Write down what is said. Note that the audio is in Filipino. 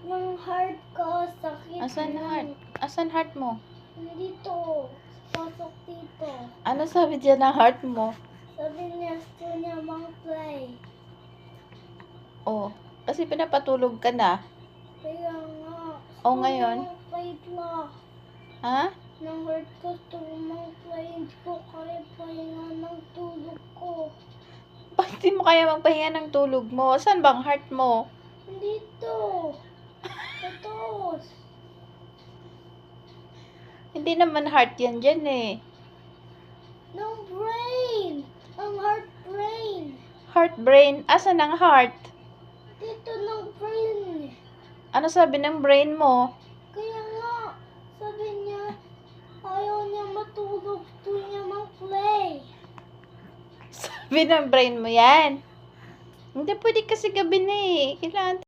ng heart ko. Sakit Asan ng- heart? Asan heart mo? Dito. Pasok dito. Ano sabi dyan ng heart mo? Sabi niya, gusto niya mag-play. Oh, kasi pinapatulog ka na. Kaya nga. O, ngayon? Mag-play pa. Ha? Nang heart ko, gusto ko mag-play. Hindi ko kaya pahinga ng tulog ko. Bakit di mo kaya magpahinga ng tulog mo? Saan bang heart mo? Dito. Ito. Hindi naman heart yan dyan eh. Ng brain. Ang heart brain. Heart brain. Asan ang heart? Dito ng brain. Ano sabi ng brain mo? Kaya nga, sabi niya, ayaw niya matulog, gusto niya mag-play. Sabi ng brain mo yan. Hindi pwede kasi gabi na eh. Kailangan